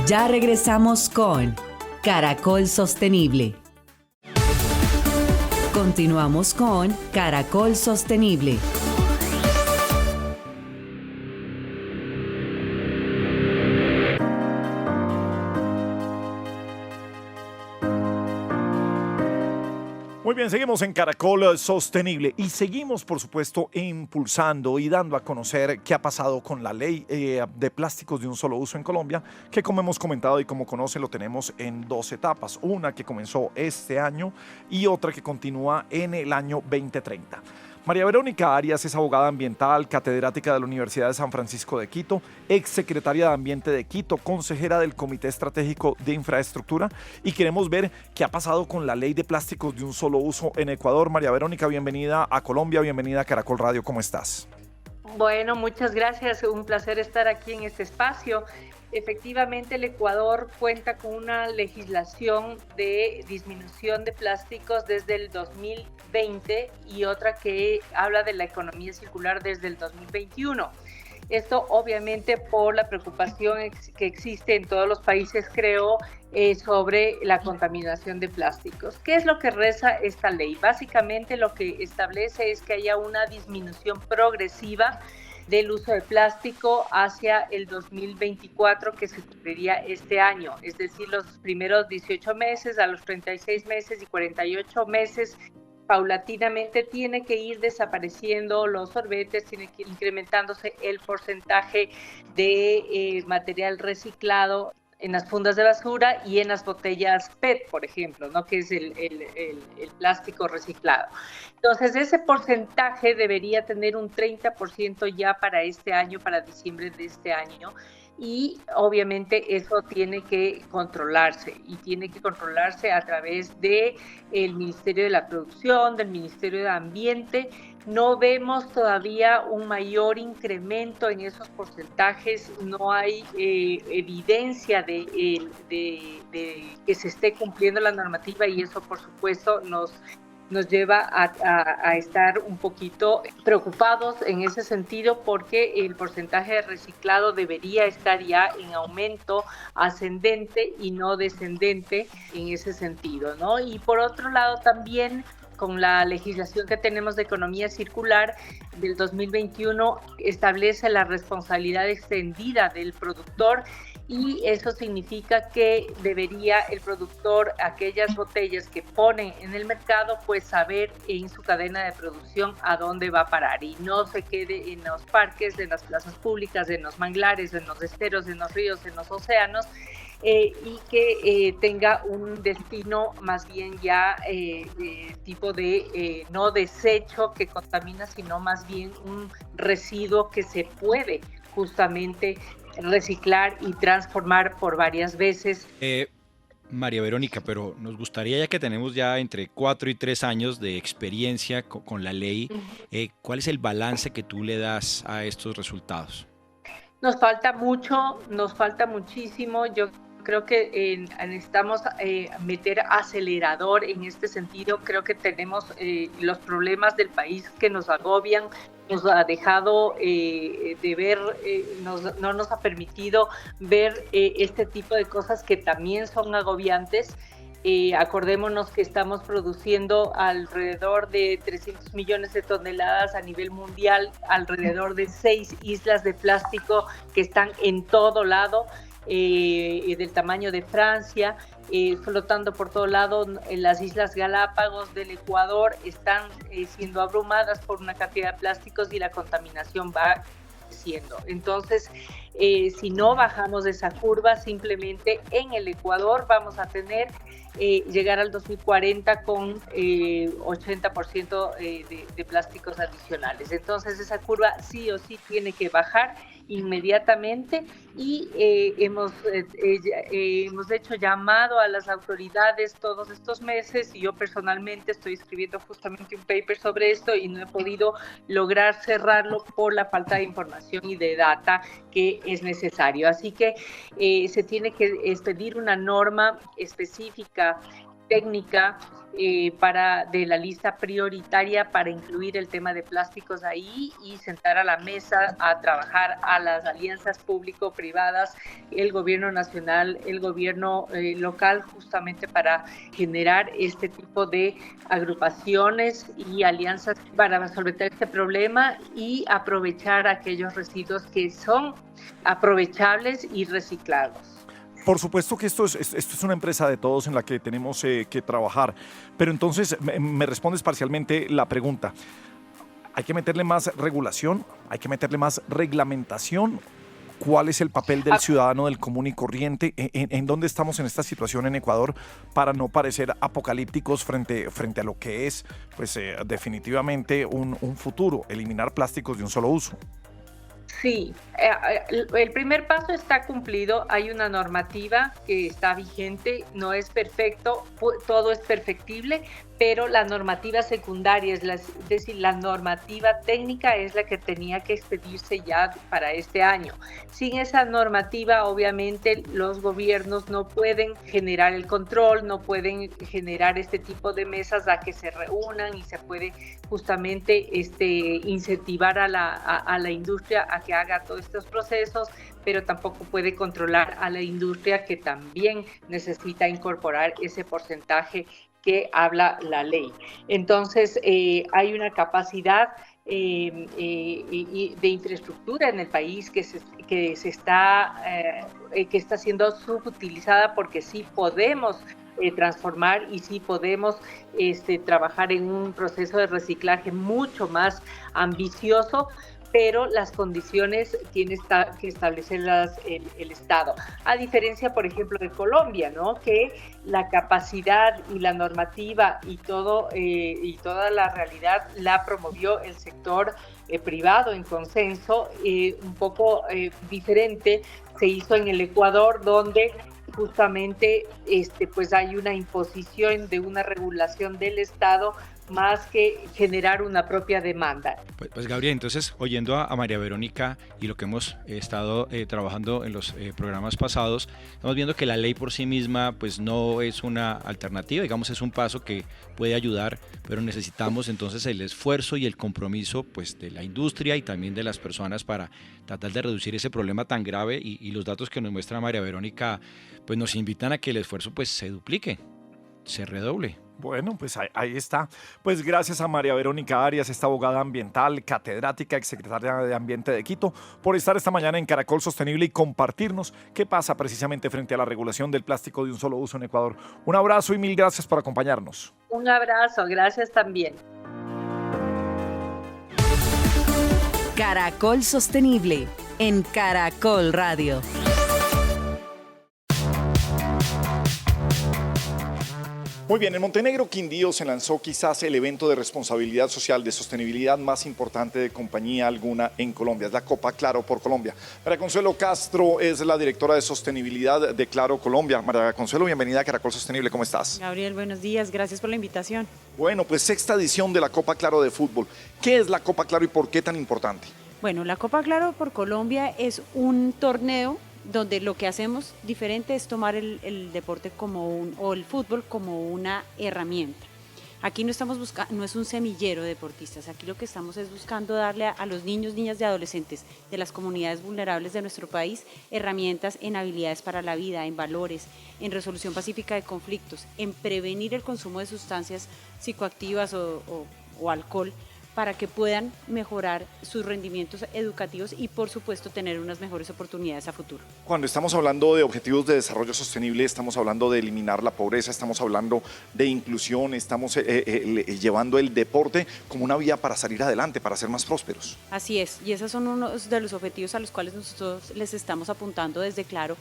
Ya regresamos con Caracol Sostenible. Continuamos con Caracol Sostenible. Muy bien, seguimos en Caracol Sostenible y seguimos, por supuesto, impulsando y dando a conocer qué ha pasado con la ley de plásticos de un solo uso en Colombia, que como hemos comentado y como conocen lo tenemos en 2 etapas, una que comenzó este año y otra que continúa en el año 2030. María Verónica Arias es abogada ambiental, catedrática de la Universidad de San Francisco de Quito, exsecretaria de Ambiente de Quito, consejera del Comité Estratégico de Infraestructura, y queremos ver qué ha pasado con la ley de plásticos de un solo uso en Ecuador. María Verónica, bienvenida a Colombia, bienvenida a Caracol Radio, ¿cómo estás? Bueno, muchas gracias, un placer estar aquí en este espacio. Efectivamente, el Ecuador cuenta con una legislación de disminución de plásticos desde el 2020 y otra que habla de la economía circular desde el 2021. Esto obviamente por la preocupación que existe en todos los países, creo, sobre la contaminación de plásticos. ¿Qué es lo que reza esta ley? Básicamente lo que establece es que haya una disminución progresiva del uso de plástico hacia el 2024, que se cumpliría este año, es decir, los primeros 18 meses, a los 36 meses y 48 meses, paulatinamente tiene que ir desapareciendo los sorbetes, tiene que ir incrementándose el porcentaje de material reciclado en las fundas de basura y en las botellas PET, por ejemplo, ¿no? Que es el plástico reciclado. Entonces, ese porcentaje debería tener un 30% ya para este año, para diciembre de este año, y obviamente eso tiene que controlarse, y tiene que controlarse a través del Ministerio de la Producción, del Ministerio de Ambiente, No vemos todavía un mayor incremento en esos porcentajes, no hay evidencia de que se esté cumpliendo la normativa, y eso por supuesto nos lleva a estar un poquito preocupados en ese sentido, porque el porcentaje de reciclado debería estar ya en aumento ascendente y no descendente en ese sentido, ¿no? Y por otro lado también, con la legislación que tenemos de economía circular del 2021, establece la responsabilidad extendida del productor, y eso significa que debería el productor, aquellas botellas que pone en el mercado, pues saber en su cadena de producción a dónde va a parar, y no se quede en los parques, en las plazas públicas, en los manglares, en los esteros, en los ríos, en los océanos, y que tenga un destino más bien ya tipo de no desecho que contamina, sino más bien un residuo que se puede justamente reciclar y transformar por varias veces. María Verónica, pero nos gustaría, ya que tenemos ya entre 4 y 3 años de experiencia con la ley, ¿cuál es el balance que tú le das a estos resultados? Nos falta mucho, nos falta muchísimo. Yo creo que necesitamos meter acelerador en este sentido. Creo que tenemos los problemas del país que nos agobian, nos ha dejado de ver, no nos ha permitido ver este tipo de cosas que también son agobiantes. Acordémonos que estamos produciendo alrededor de 300 millones de toneladas a nivel mundial, alrededor de 6 islas de plástico que están en todo lado, del tamaño de Francia, flotando por todo lado. Las Islas Galápagos del Ecuador están siendo abrumadas por una cantidad de plásticos, y la contaminación va creciendo. Entonces, si no bajamos esa curva, simplemente en el Ecuador vamos a tener llegar al 2040 con 80% de plásticos adicionales. Entonces, esa curva sí o sí tiene que bajar inmediatamente, y hemos hecho llamado a las autoridades todos estos meses, y yo personalmente estoy escribiendo justamente un paper sobre esto, y no he podido lograr cerrarlo por la falta de información y de data que es necesario. Así que se tiene que expedir una norma específica, técnica, de la lista prioritaria para incluir el tema de plásticos ahí, y sentar a la mesa a trabajar a las alianzas público-privadas, el gobierno nacional, el gobierno local, justamente para generar este tipo de agrupaciones y alianzas para solventar este problema y aprovechar aquellos residuos que son aprovechables y reciclados. Por supuesto que esto es una empresa de todos en la que tenemos que trabajar, pero entonces me respondes parcialmente la pregunta. ¿Hay que meterle más regulación? ¿Hay que meterle más reglamentación? ¿Cuál es el papel del ciudadano, del común y corriente? ¿En dónde estamos en esta situación en Ecuador para no parecer apocalípticos frente a lo que es, pues, definitivamente un futuro, eliminar plásticos de un solo uso? Sí, el primer paso está cumplido, hay una normativa que está vigente, no es perfecto, todo es perfectible, pero la normativa secundaria, es decir, la normativa técnica es la que tenía que expedirse ya para este año. Sin esa normativa, obviamente, los gobiernos no pueden generar el control, no pueden generar este tipo de mesas a que se reúnan, y se puede justamente incentivar a la industria a que haga todos estos procesos, pero tampoco puede controlar a la industria, que también necesita incorporar ese porcentaje que habla la ley. Entonces, hay una capacidad de infraestructura en el país que está siendo subutilizada, porque sí podemos transformar, y sí podemos trabajar en un proceso de reciclaje mucho más ambicioso, pero las condiciones tiene que establecerlas el Estado. A diferencia, por ejemplo, de Colombia, ¿no? Que la capacidad y la normativa y toda la realidad la promovió el sector privado en consenso, un poco diferente se hizo en el Ecuador, donde justamente pues hay una imposición de una regulación del Estado más que generar una propia demanda. Pues Gabriel, entonces oyendo a María Verónica y lo que hemos estado trabajando en los programas pasados, estamos viendo que la ley por sí misma pues no es una alternativa, digamos es un paso que puede ayudar, pero necesitamos entonces el esfuerzo y el compromiso pues de la industria y también de las personas para tratar de reducir ese problema tan grave y los datos que nos muestra María Verónica pues nos invitan a que el esfuerzo pues se duplique, se redoble. Bueno, pues ahí está. Pues gracias a María Verónica Arias, esta abogada ambiental, catedrática, exsecretaria de Ambiente de Quito, por estar esta mañana en Caracol Sostenible y compartirnos qué pasa precisamente frente a la regulación del plástico de un solo uso en Ecuador. Un abrazo y mil gracias por acompañarnos. Un abrazo, gracias también. Caracol Sostenible en Caracol Radio. Muy bien, en Montenegro, Quindío, se lanzó quizás el evento de responsabilidad social de sostenibilidad más importante de compañía alguna en Colombia. Es la Copa Claro por Colombia. María Consuelo Castro es la directora de sostenibilidad de Claro Colombia. María Consuelo, bienvenida a Caracol Sostenible. ¿Cómo estás? Gabriel, buenos días. Gracias por la invitación. Bueno, pues sexta edición de la Copa Claro de fútbol. ¿Qué es la Copa Claro y por qué tan importante? Bueno, la Copa Claro por Colombia es un torneo donde lo que hacemos diferente es tomar el deporte o el fútbol como una herramienta. Aquí no estamos buscando, no es un semillero de deportistas, aquí lo que estamos es buscando darle a los niños, niñas y adolescentes de las comunidades vulnerables de nuestro país herramientas en habilidades para la vida, en valores, en resolución pacífica de conflictos, en prevenir el consumo de sustancias psicoactivas o alcohol, para que puedan mejorar sus rendimientos educativos y, por supuesto, tener unas mejores oportunidades a futuro. Cuando estamos hablando de objetivos de desarrollo sostenible, estamos hablando de eliminar la pobreza, estamos hablando de inclusión, estamos llevando el deporte como una vía para salir adelante, para ser más prósperos. Así es, y esos son unos de los objetivos a los cuales nosotros les estamos apuntando desde Claro,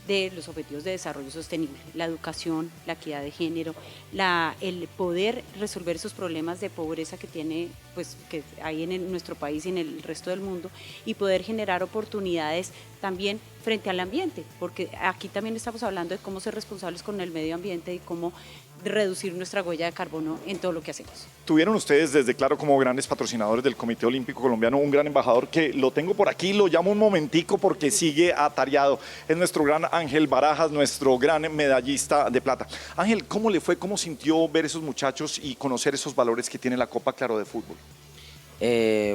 de los objetivos de desarrollo sostenible, la educación, la equidad de género, el poder resolver esos problemas de pobreza que hay en nuestro país y en el resto del mundo, y poder generar oportunidades también frente al ambiente, porque aquí también estamos hablando de cómo ser responsables con el medio ambiente y cómo reducir nuestra huella de carbono en todo lo que hacemos. Tuvieron ustedes desde Claro como grandes patrocinadores del Comité Olímpico Colombiano un gran embajador que lo tengo por aquí, lo llamo un momentico porque sigue atareado. Es nuestro gran Ángel Barajas, nuestro gran medallista de plata. Ángel, ¿cómo le fue? ¿Cómo sintió ver esos muchachos y conocer esos valores que tiene la Copa Claro de fútbol?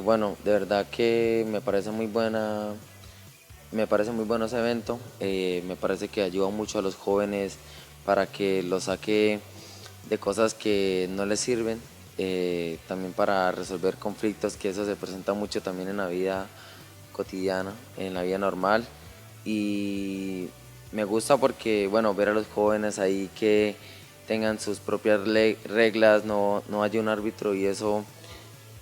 Bueno, de verdad que me parece muy bueno ese evento. Me parece que ayuda mucho a los jóvenes para que los saque de cosas que no les sirven, también para resolver conflictos, que eso se presenta mucho también en la vida cotidiana, en la vida normal. Y me gusta porque, bueno, ver a los jóvenes ahí que tengan sus propias reglas, no haya un árbitro, y eso,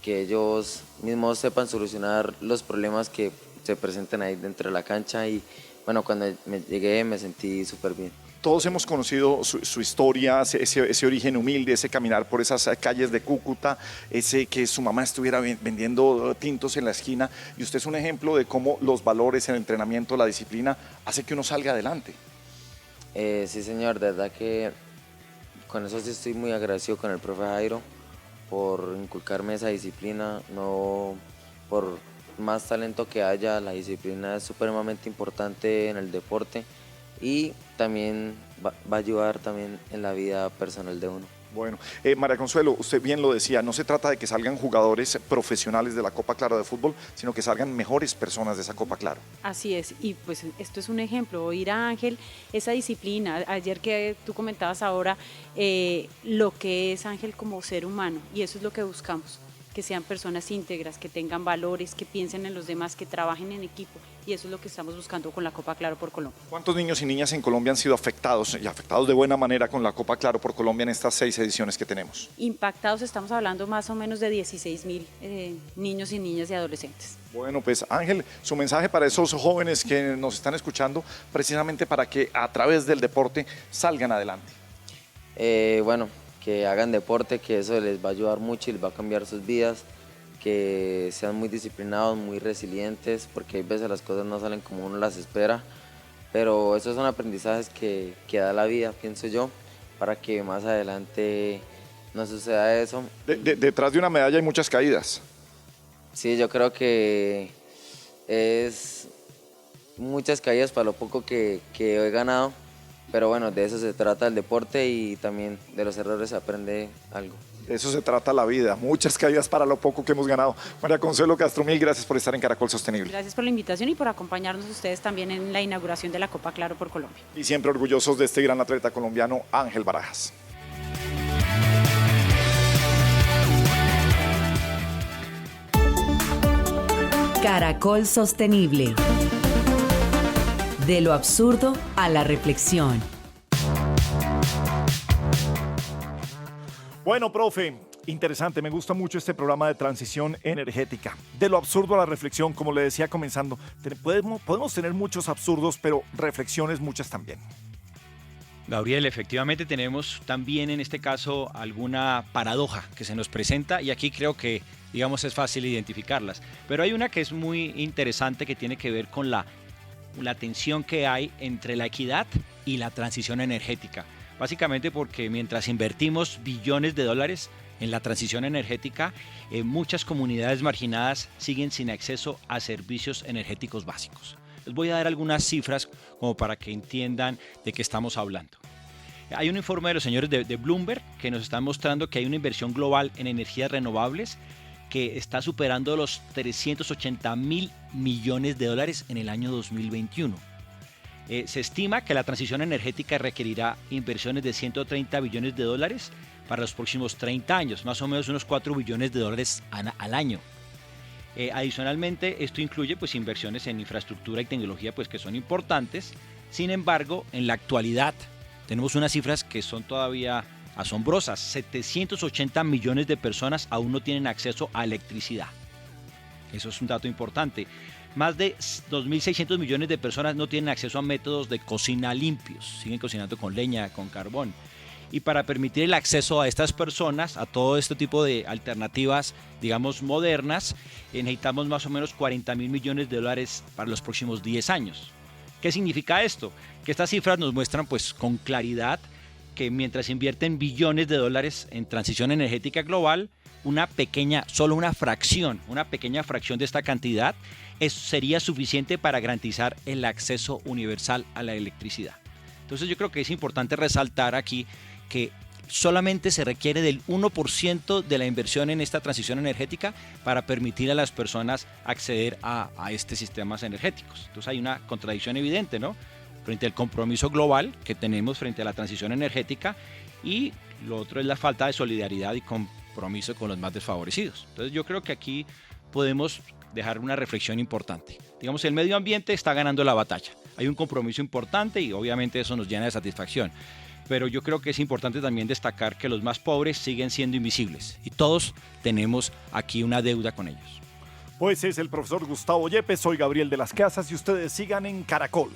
que ellos mismos sepan solucionar los problemas que se presenten ahí dentro de la cancha. Y bueno, cuando llegué me sentí súper bien. Todos hemos conocido su historia, ese origen humilde, ese caminar por esas calles de Cúcuta, ese que su mamá estuviera vendiendo tintos en la esquina, y usted es un ejemplo de cómo los valores, el entrenamiento, la disciplina hace que uno salga adelante. Sí, señor, de verdad que con eso sí estoy muy agradecido con el profe Jairo por inculcarme esa disciplina. No, por más talento que haya, la disciplina es supremamente importante en el deporte, y también va a ayudar también en la vida personal de uno. Bueno, María Consuelo, usted bien lo decía, no se trata de que salgan jugadores profesionales de la Copa Claro de fútbol, sino que salgan mejores personas de esa Copa Claro. Así es, y pues esto es un ejemplo, oír a Ángel, esa disciplina, ayer que tú comentabas ahora, lo que es Ángel como ser humano, y eso es lo que buscamos, que sean personas íntegras, que tengan valores, que piensen en los demás, que trabajen en equipo, y eso es lo que estamos buscando con la Copa Claro por Colombia. ¿Cuántos niños y niñas en Colombia han sido afectados, y afectados de buena manera, con la Copa Claro por Colombia en estas 6 ediciones que tenemos? Impactados, estamos hablando más o menos de 16.000 niños y niñas y adolescentes. Bueno, pues Ángel, su mensaje para esos jóvenes que nos están escuchando, precisamente para que a través del deporte salgan adelante. Bueno, que hagan deporte, que eso les va a ayudar mucho y les va a cambiar sus vidas, que sean muy disciplinados, muy resilientes, porque hay veces las cosas no salen como uno las espera, pero esos son aprendizajes que da la vida, pienso yo, para que más adelante no suceda eso. Detrás de una medalla hay muchas caídas. Sí, yo creo que es muchas caídas para lo poco que he ganado, pero bueno, de eso se trata el deporte y también de los errores se aprende algo. De eso se trata la vida, muchas caídas para lo poco que hemos ganado. María Consuelo Castro, mil gracias por estar en Caracol Sostenible. Gracias por la invitación y por acompañarnos ustedes también en la inauguración de la Copa Claro por Colombia. Y siempre orgullosos de este gran atleta colombiano, Ángel Barajas. Caracol Sostenible. De lo absurdo a la reflexión. Bueno, profe, interesante, me gusta mucho este programa de transición energética. De lo absurdo a la reflexión, como le decía comenzando, podemos tener muchos absurdos, pero reflexiones muchas también. Gabriel, efectivamente tenemos también en este caso alguna paradoja que se nos presenta y aquí creo que, digamos, es fácil identificarlas. Pero hay una que es muy interesante que tiene que ver con la tensión que hay entre la equidad y la transición energética. Básicamente porque mientras invertimos billones de dólares en la transición energética, muchas comunidades marginadas siguen sin acceso a servicios energéticos básicos. Les voy a dar algunas cifras como para que entiendan de qué estamos hablando. Hay un informe de los señores de Bloomberg que nos están mostrando que hay una inversión global en energías renovables que está superando los 380.000 millones de dólares en el año 2021. Se estima que la transición energética requerirá inversiones de 130 billones de dólares para los próximos 30 años, más o menos unos 4 billones de dólares al año. Adicionalmente, esto incluye pues, inversiones en infraestructura y tecnología pues, que son importantes. Sin embargo, en la actualidad tenemos unas cifras que son todavía asombrosas. 780 millones de personas aún no tienen acceso a electricidad. Eso es un dato importante. Más de 2.600 millones de personas no tienen acceso a métodos de cocina limpios. Siguen cocinando con leña, con carbón. Y para permitir el acceso a estas personas, a todo este tipo de alternativas, digamos, modernas, necesitamos más o menos 40.000 millones de dólares para los próximos 10 años. ¿Qué significa esto? Que estas cifras nos muestran pues con claridad que mientras invierten billones de dólares en transición energética global, solo una pequeña fracción de esta cantidad sería suficiente para garantizar el acceso universal a la electricidad. Entonces yo creo que es importante resaltar aquí que solamente se requiere del 1% de la inversión en esta transición energética para permitir a las personas acceder a estos sistemas energéticos. Entonces hay una contradicción evidente, ¿no?, frente al compromiso global que tenemos frente a la transición energética y lo otro es la falta de solidaridad y compromiso con los más desfavorecidos. Entonces yo creo que aquí podemos dejar una reflexión importante. Digamos, el medio ambiente está ganando la batalla. Hay un compromiso importante y obviamente eso nos llena de satisfacción. Pero yo creo que es importante también destacar que los más pobres siguen siendo invisibles y todos tenemos aquí una deuda con ellos. Pues es el profesor Gustavo Yepes, soy Gabriel de las Casas y ustedes sigan en Caracol.